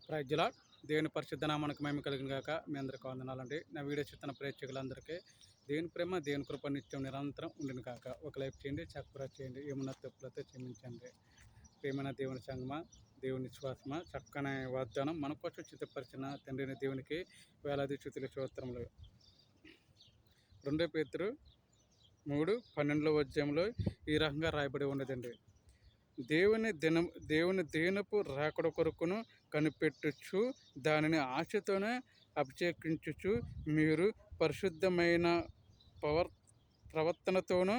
Praise the lord. దేవుని పరిశుద్ధ నామానికి మహిమ కలిగిన గాక. మీ అందరికీ వందనాలండి. నా వీడియో చూస్తున్న ప్రేక్షకులందరికీ దేవుని ప్రేమ, దేవుని కృప నిత్యం నిరంతరం ఉండును గాక. ఒక లైక్ చేయండి, సబ్స్క్రైబ్ చేయండి, ఏమన్నా తప్పులతో క్షమించండి. ప్రేమైన దేవుని సంగమా, దేవుని విశ్వాసమా, చక్కని వాగ్దానం మన కోసం చిత్తపరిచిన తండ్రిని దేవునికి వేలాది స్తుతులు స్తోత్రములు. 2 పేతురు 3:12 అధ్యాయంలో ఈ రకంగా రాయబడి ఉన్నదండి. దేవుని దీనపు రాకడ కొరకును కనిపెట్టుచు దానిని ఆశతోనే అభిషేకించుచు మీరు పరిశుద్ధమైన ప్రవర్తనతోనూ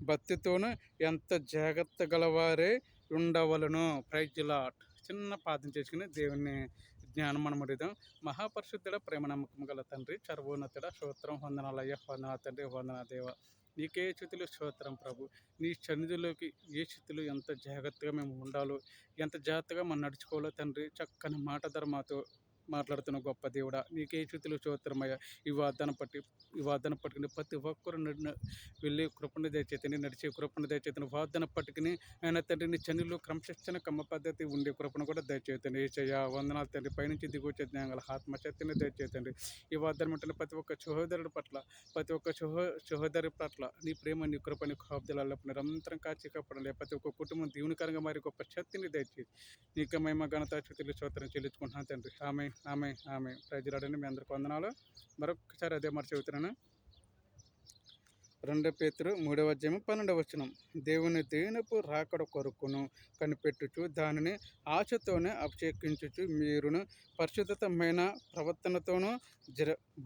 భక్తితోనూ ఎంత జాగ్రత్త గలవారే ఉండవలను. Praise the lord. చిన్న ప్రార్థన చేసుకుని దేవుని జ్ఞానం మనం అడుగుదాం. మహాపరిశుద్ధుడ, ప్రేమ నమ్మకం గల తండ్రి, సర్వోన్నతుడ, స్తోత్రం, వందనాలయ్య, వందనా తండ్రి, వందనా దేవ. నీకే స్తుతులు స్తోత్రం ప్రభు. నీ సన్నిధిలోకి ఏ స్థితిలో ఎంత జాగ్రత్తగా మేము ఉండాలో, ఎంత జాగ్రత్తగా మనం నడుచుకోవాలో తండ్రి, చక్కని మాట ధర మాతో మాట్లాడుతున్న గొప్ప దేవుడా, నీకే స్తుతులు స్తోత్రమయ్యా. ఈ వాగ్దానం పట్టుకుని ప్రతి ఒక్కరు వెళ్ళి కృపణ దయచేతని, నడిచే కృపణ దయచేతని, వాగ్దానం పట్టుకుని ఆయన తండ్రి నీ చన్నిలో క్రమశిక్షణ కమ్మ పద్ధతి ఉండే కృపణ కూడా దయచేతండి. ఏసయ్యా వందనాలు తండ్రి. పైనుంచి దిగొచ్చే జ్ఞానాల ఆత్మశక్తిని దయచేతండి. ఈ వాగ్దానం అంటే ప్రతి ఒక్క సహోదరుడి పట్ల, ప్రతి ఒక్క సహోదరి పట్ల నీ ప్రేమ, నీ కృప, నీ కాపుదల నిరంతరం కాచి కాపాడాలి. ప్రతి ఒక్క కుటుంబం దీవునికరంగా మరి గొప్ప శక్తిని దయచేసి నీకు మహిమ, ఘనత, స్తుతులు స్తోత్రం చెల్లించుకుంటున్నాను తండ్రి. ఆమె ఆమె ఆమె ప్రజలాడని మీ అందరికీ వందనాలు. మరొకసారి అదే మాట చెబుతున్నాను. 2 పేతురు 3:12 దేవుని దీనపు రాకడ కొరకును కనిపెట్టుచు దానిని ఆశతోనే అభిషేకించుచు మీరును పరిశుద్ధమైన ప్రవర్తనతోనూ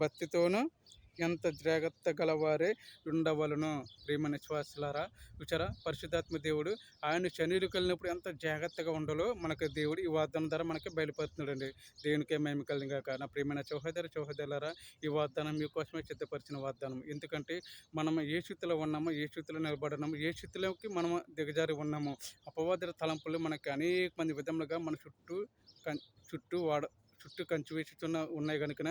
భక్తితోనూ ఎంత జాగ్రత్త గలవారే ఉండవలను. ప్రియమైన శ్వాసలారా, విచారా, పరిశుద్ధాత్మ దేవుడు ఆయన శరీరకు వెళ్ళినప్పుడు ఎంత జాగ్రత్తగా ఉండాలో మనకు దేవుడు ఈ వాగ్దానం ద్వారా మనకి బయలుపరుతున్నాడండి. దేవునికే మహిమ కలిగాక. నా ప్రియమైన సహోదరులారా, ఈ వాగ్దానం మీకోసమే సిద్ధపరిచిన వాగ్దానం. ఎందుకంటే మనం ఏ స్థితిలో ఉన్నామో, ఏ స్థితిలో నిలబడినామో, ఏ స్థితిలోకి మనం దిగజారి ఉన్నామో, అపవాదుల తలంపులు మనకి అనేక మంది విధములుగా మన చుట్టూ కంచి వేస్తున్న ఉన్నాయి కనుక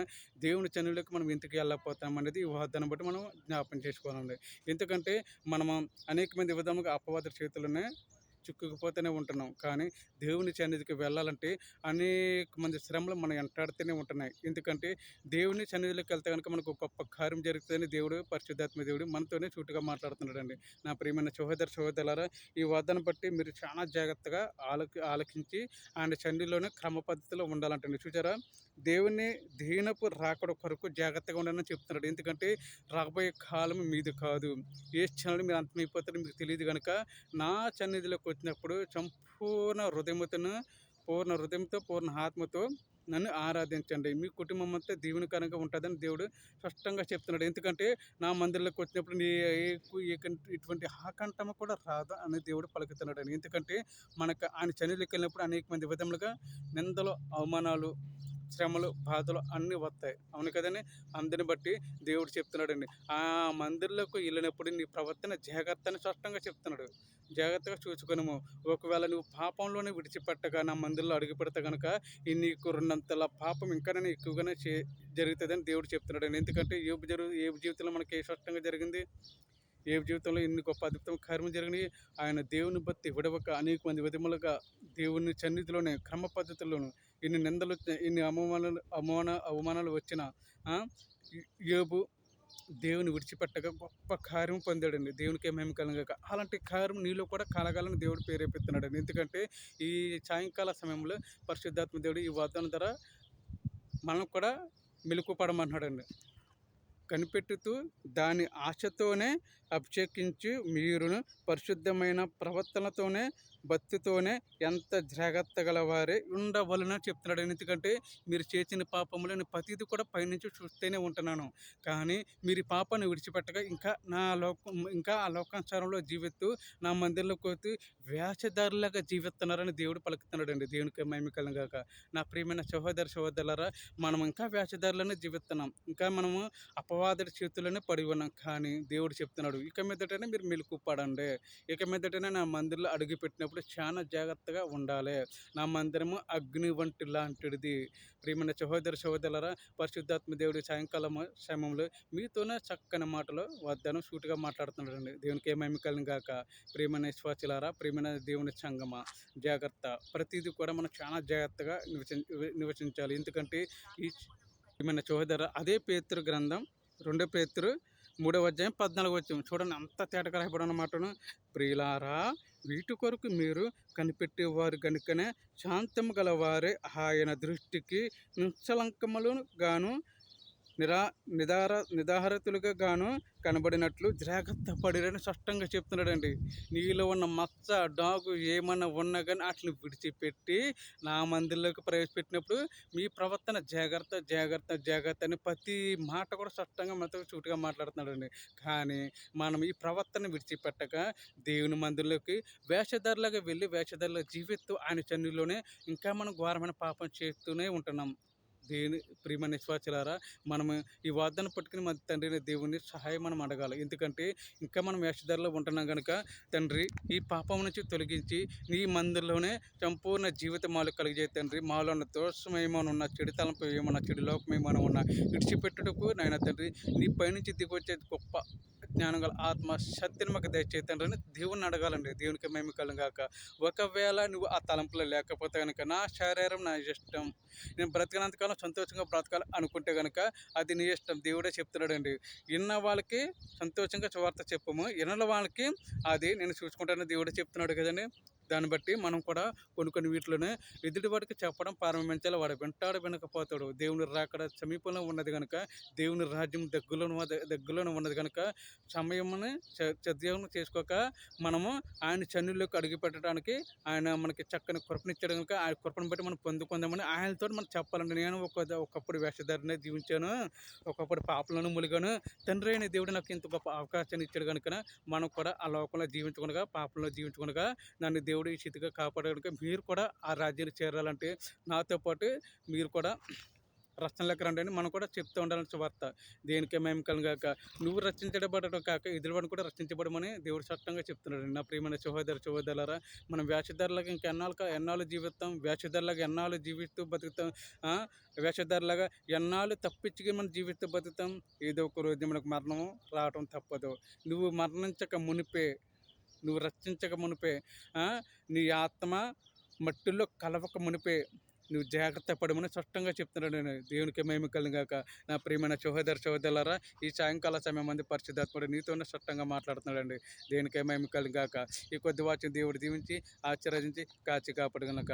దేవుని చనులకు మనం ఎందుకు వెళ్ళకపోతాం అనేది ఈ వాగ్దానం బట్టి మనం జ్ఞాపకం చేసుకోవాలండి. ఎందుకంటే మనము అనేక మంది విధముగా అపవాద చేతులనే చిక్కుకుపోతూనే ఉంటున్నాం. కానీ దేవుని సన్నిధికి వెళ్ళాలంటే అనేక మంది శ్రమలు మనం వెంటాడుతూనే ఉంటున్నాయి. ఎందుకంటే దేవుని సన్నిధిలోకి వెళ్తే కనుక మనకు గొప్ప కార్యం జరుగుతుందని దేవుడు, పరిశుద్ధాత్మ దేవుడు మనతోనే సూటిగా మాట్లాడుతున్నాడండి. నా ప్రియమైన సహోదరులారా, ఈ వాగ్దానం బట్టి మీరు చాలా జాగ్రత్తగా ఆలకించి ఆయన సన్నిధిలోనే క్రమ పద్ధతిలో ఉండాలంటండి. చూసారా, దేవుని దీనపు రాకడ కొరకు జాగ్రత్తగా ఉండాలని చెప్తున్నాడు. ఎందుకంటే రాబోయే కాలం మీది కాదు. ఏ క్షణంలో మీరు అంతమైపోతారో మీకు తెలియదు కనుక నా సన్నిధిలోకి వచ్చినప్పుడు సంపూర్ణ హృదయంతో పూర్ణ ఆత్మతో నన్ను ఆరాధించండి. మీ కుటుంబం అంతా దీవెనకరంగా ఉంటుందని దేవుడు స్పష్టంగా చెప్తున్నాడు. ఎందుకంటే నా మందిరంలోకి వచ్చినప్పుడు ఇటువంటి ఆకంఠము కూడా రాదా అని దేవుడు పలుకుతున్నాడు. ఎందుకంటే మనకు ఆయన సన్నిధిలోకి వెళ్ళినప్పుడు అనేక మంది విధములుగా నిందలు, అవమానాలు, శ్రమలు, బాధలు అన్నీ వస్తాయి. అవును కదండి. అందరిని బట్టి దేవుడు చెప్తున్నాడండి, ఆ మందిరంలోకి వెళ్ళినప్పుడు నీ ప్రవర్తన జాగ్రత్త అని స్పష్టంగా చెప్తున్నాడు. జాగ్రత్తగా చూసుకొనుము. ఒకవేళ నువ్వు పాపంలోనే విడిచిపెట్టగా నా మందిరంలో అడుగు పెడతా కనుక నీకు 2 పాపం ఇంకానే ఎక్కువగానే జరుగుతుందని దేవుడు చెప్తున్నాడు. ఎందుకంటే ఏబు జీవితంలో మనకి స్పష్టంగా జరిగింది. ఏబు జీవితంలో ఎన్ని గొప్ప అద్భుతం కార్యం జరిగినాయి. ఆయన దేవుని బట్టి విడవక అనేక మంది విధములుగా దేవుని సన్నిధిలోనే క్రమ పద్ధతుల్లోనూ ఇన్ని నిందలు వచ్చిన, ఇన్ని అవమానాలు వచ్చిన యోబు దేవుని విడిచిపెట్టగా గొప్ప కార్యం పొందాడండి. దేవునికి మహిమ కలుగాక. అలాంటి కార్యం నీలో కూడా కలగాలని దేవుడు ప్రేరేపిస్తున్నాడండి. ఎందుకంటే ఈ సాయంకాల సమయంలో పరిశుద్ధాత్మ దేవుడు ఈ వాగ్దానం ద్వారా మనం కూడా మెలకుపడమంటున్నాడండి. కనిపెట్టుతూ దాని ఆశతోనే అభిషేకించి మీరును పరిశుద్ధమైన ప్రవర్తనతోనే భక్తితోనే ఎంత జాగ్రత్త గలవారే ఉండవలన చెప్తున్నాడు. ఎందుకంటే మీరు చేసిన పాపములను ప్రతిదీ కూడా పైనుంచి చూస్తూనే ఉంటున్నాను. కానీ మీరు ఈ పాపాన్ని విడిచిపెట్టగా ఇంకా ఆ లోకానుసారంలో జీవిస్తూ నా మందిరంలోకి వచ్చి వేషధారులాగా జీవిస్తున్నారని దేవుడు పలుకుతున్నాడండి. దేవునికి మహిమ కలుగాక. నా ప్రియమైన సహోదరులారా, మనం ఇంకా వేషధారులనే జీవిస్తున్నాం. ఇంకా మనము అపవాదుడి చేతుల్లోనే పడి ఉన్నాం. కానీ దేవుడు చెప్తున్నాడు, ఇక మీదటనే మీరు మెలకుపడండి. ఇక మీదటనే నా మందిరంలో అడుగు పెట్టినప్పుడు వెళ్ళేటప్పుడు చాలా జాగ్రత్తగా ఉండాలి. నా మందిరము అగ్ని వంటి లాంటిది. ప్రియమైన సహోదరులారా, పరిశుద్ధాత్మ దేవుడు సాయంకాలం సమయంలో మీతోనే చక్కని మాటలు వాగ్దానం సూటిగా మాట్లాడుతున్నాడండి. దేవునికి మహిమ కలుగును గాక. ప్రియమైన విశ్వాసులారా, ప్రియమైన దేవుని సంగమా, జాగ్రత్త. ప్రతిదీ కూడా మనం చాలా జాగ్రత్తగా నివసించాలి. ఎందుకంటే ఈ ప్రియమైన సహోదరు అదే పేతురు గ్రంథం 2 పేతురు 3 అధ్యాయం 14 చూడండి, అంత తేటగా రాయబడిన మాటను. ప్రియులారా, వీటి కొరకు మీరు కనిపెట్టేవారు కనుకనే శాంతము గలవారే ఆయన దృష్టికి నిశ్చలంకములను గాను నిదారతులుగా గాను కనబడినట్లు జాగ్రత్త పడిరని స్పష్టంగా చెప్తున్నాడండి. నీలో ఉన్న మచ్చ డాగు ఏమన్నా ఉన్నా కానీ వాటిని విడిచిపెట్టి నా మందిరంలోకి ప్రవేశపెట్టినప్పుడు మీ ప్రవర్తన జాగ్రత్త జాగ్రత్త జాగ్రత్త అని ప్రతి మాట కూడా స్పష్టంగా మనతో సూటిగా మాట్లాడుతున్నాడండి. కానీ మనం ఈ ప్రవర్తన విడిచిపెట్టక దేవుని మందిరంలోకి వేషధారులాగా వెళ్ళి వేషధారుల జీవిస్తూ ఆయన సన్నిధిలోనే ఇంకా మనం ఘోరమైన పాపం చేస్తూనే ఉంటున్నాం. దేవుని ప్రియమైన విశ్వాసులారా, మనము ఈ వాగ్దానం పట్టుకుని మన తండ్రి దేవుని సహాయం మనం అడగాలి. ఎందుకంటే ఇంకా మనం వేషధారలో ఉంటున్నాం కనుక, తండ్రి ఈ పాపం నుంచి తొలగించి నీ మందిరంలోనే సంపూర్ణ జీవితం మాలో కలిగే తండ్రి. మాలో ఉన్న దోషం ఏమైనా ఉన్న, చెడు తలంపు ఏమన్నా, చెడు లోకం ఏమైనా ఉన్నా విడిచిపెట్టుటకు నాయన తండ్రి, నీ పైనుంచి దిగొచ్చే గొప్ప జ్ఞానం గల ఆత్మ శక్తిని మాకు దయచేతండి అని దేవుని అడగాలండి. దేవునికి మహిమ కలుగును గాక. ఒకవేళ నువ్వు ఆ తలంపులో లేకపోతే కనుక, నా శరీరం నా ఇష్టం, నేను బ్రతికినంతకాలం సంతోషంగా బ్రతకాలి అనుకుంటే కనుక అది నీ ఇష్టం. దేవుడే చెప్తున్నాడండి. విన్న వాళ్ళకి సంతోషంగా సువార్త చెప్పము, వినని వాళ్ళకి అది నేను చూసుకుంటానని దేవుడే చెప్తున్నాడు కదండి. దాన్ని బట్టి మనం కూడా కొన్ని వీటిలోనే ఎదుటివాడికి చెప్పడం ప్రారంభించాలి. వాడు వింటాడు, వినకపోతాడు. దేవుని రాకడ సమీపంలో ఉన్నది కనుక, దేవుని రాజ్యం దగ్గరలోనే ఉన్నది కనుక, సమయముని సద్వినియోగం చేసుకోక మనము ఆయన సన్నిధిలోకి అడుగు పెట్టడానికి ఆయన మనకి చక్కని కృపనిచ్చాడు కనుక, ఆ కృపను బట్టి మనం పొందుకుందామని ఆయనతో మనం చెప్పాలండి. నేను ఒకప్పుడు వేషధారినే జీవించాను, ఒకప్పుడు పాపలను ములిగాను, తండ్రి అయిన దేవుడు నాకు ఇంత గొప్ప అవకాశాన్ని ఇచ్చాడు కనుక మనం కూడా ఆ లోకంలో జీవించకుండా, పాపంలో జీవించకుండా నన్ను దేవుడు ఈ స్థితిగా కాపాడడానికి మీరు కూడా ఆ రాజ్యాన్ని చేరాలంటే నాతో పాటు మీరు కూడా రక్షణలోకి రండి అని మనం కూడా చెప్తూ ఉండాలని సువార్త. దేనికే మేము కలుగాక. నువ్వు రక్షించబడటం కాక ఎదురువాడిని కూడా రక్షించబడమని దేవుడు చట్టంగా చెప్తున్నాడు. నా ప్రియమైన సహోదరులారా, మనం వేషధారులాగా ఎన్నాళ్ళు జీవిస్తాం, వేషధారులాగా ఎన్నాళ్ళు జీవిస్తూ బతుకుతాం, వేషధారులాగా ఎన్నాళ్ళు తప్పించుకుని మనం జీవిస్తూ బతుకుతాం. ఏదో ఒక రోజు మనకు మరణం రావటం తప్పదు. నువ్వు మరణించక మునిపే, నువ్వు రక్షించక మునిపే, నీ ఆత్మ మట్టిలో కలవక మునిపే నువ్వు జాగ్రత్త పడమని స్పష్టంగా చెప్తున్నాడు. నేను దేవునికి మహిమ కలుగును గాక. నా ప్రియమైన సహోదరులారా, ఈ సాయంకాల సమయం మంది పరిశుద్ధాత్ముడు నీతోనే స్పష్టంగా మాట్లాడుతున్నాడండి. దేనికే మహిమ కలుగును గాక. ఈ కొద్ది వాక్యం దేవుడు దీవించి ఆశీర్వదించి కాచి కాపాడు గనుక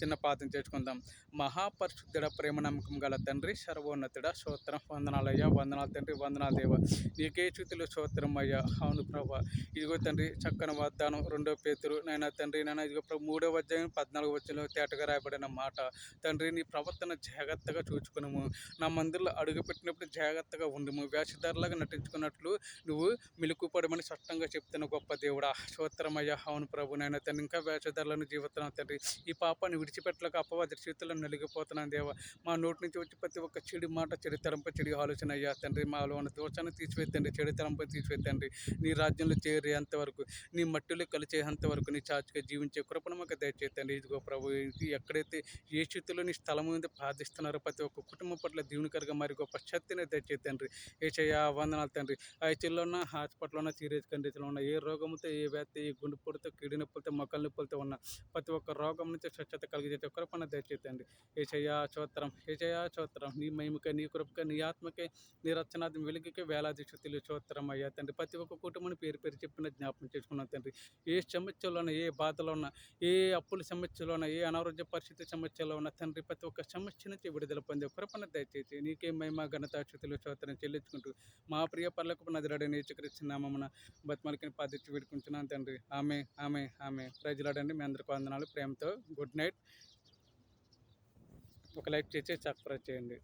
చిన్న ప్రార్థన చేసుకుందాం. మహాపరిశుద్ధుడ, ప్రేమ నమ్మకం గల తండ్రి, సర్వోన్నతుడ, స్తోత్రం, వందనాలయ్యా, వందనాలు తండ్రి, వందనాలు దేవ, నీకే స్థుతులు స్తోత్రం అయ్యా. అవును ప్రభా, ఇదిగో తండ్రి చక్కని వాగ్దానం 2 పేతురు నాయన తండ్రి, నాయన ఇదిగో 3 అధ్యాయం 14 తేటగా రాయబడిన మాట. తండ్రి, నీ ప్రవర్తన జాగ్రత్తగా చూచుకునము, నా మందిరంలో అడుగుపెట్టినప్పుడు జాగ్రత్తగా ఉండము, వేషధారులాగా నటించుకున్నట్లు నువ్వు మెలకుపడమని స్పష్టంగా చెప్తున్న గొప్ప దేవుడా, స్తోత్రమయ్యా. అవును ప్రభు, నాయన తండ్రి, ఇంకా వేషధారులను జీవిస్తున్నాను తండ్రి. ఈ పాపాన్ని విడిచిపెట్టలేక అపవాది చేతుల్లో నలిగిపోతున్నాను దేవా. మా నోటి నుంచి వచ్చి ప్రతి ఒక్క చెడు మాట, చెడు తలంపు, చెడు ఆలోచన అయ్యా తండ్రి, మాలో ఉన్న దోషాన్ని తీసివేద్దండి, చెడు తలంపు తీసివేద్దండి. నీ రాజ్యంలో చేరేంత వరకు, నీ మట్టిలో కలిసేంత వరకు నీ చాచుగా జీవించే కృపను మాకు దయచేతండి. ఇదిగో ప్రభు, ఎక్కడైతే ఏ స్థితిలో నీ స్థలం మీద ప్రార్థిస్తున్నారో ప్రతి ఒక్క కుటుంబం పట్ల దీవెనకరంగా మరి గొప్ప శక్తిని దయచేతండి. యేసయ్యా, వందనాలు తండ్రి. ఐసీయూలో ఉన్న, హాస్పిటల్లో ఉన్న, సీరియస్ కండిషన్లో ఉన్న, ఏ రోగంతో, ఏ వ్యాధి, ఏ గుండె పొడితో, కిడ్నీ నొప్పులతో, మొక్కల నొప్పులతో ఉన్న ప్రతి ఒక్క రోగం నుంచి స్వచ్ఛత కలిగజేసే కృపను దయచేతండి. యేసయ్యా స్తోత్రం, యేసయ్యా స్తోత్రం. నీ మహిమకై, నీ కృపకై, నీ ఆత్మకై, నీ రక్షణార్థం వెలుగుకే వేలాది స్తుతులు స్తోత్రం అయ్యా తండ్రి. ప్రతి ఒక్క కుటుంబాన్ని పేరు పేరు చెప్పిన జ్ఞాపకం చేసుకున్నాను తండ్రి. ఏ సమస్యలో ఉన్న, ఏ బాధలో ఉన్న, ఏ అప్పుల సమస్యలో ఉన్న, ఏ అనారోగ్య పరిస్థితి సమస్యలో ఉన్న తండ్రి, ప్రతి ఒక్క సమస్య నుంచి విడుదల పొందే కృపను దయచేసి నీకే మహిమ ఘనత స్తుతులు స్తోత్రం చెల్లించుకుంటూ మా ప్రియ పరలోకపు నజరేయుడైన యేసుక్రీస్తు నామమున బతిమాలికని ప్రార్థించి వేడుకుంటున్నాను తండ్రి. ఆమె ఆమె ఆమె ప్రజలాడండి. మీ అందరికీ వందనాలు. ప్రేమతో గుడ్ నైట్. ఒక లైక్ చేసి సబ్స్క్రైబ్ చేయండి.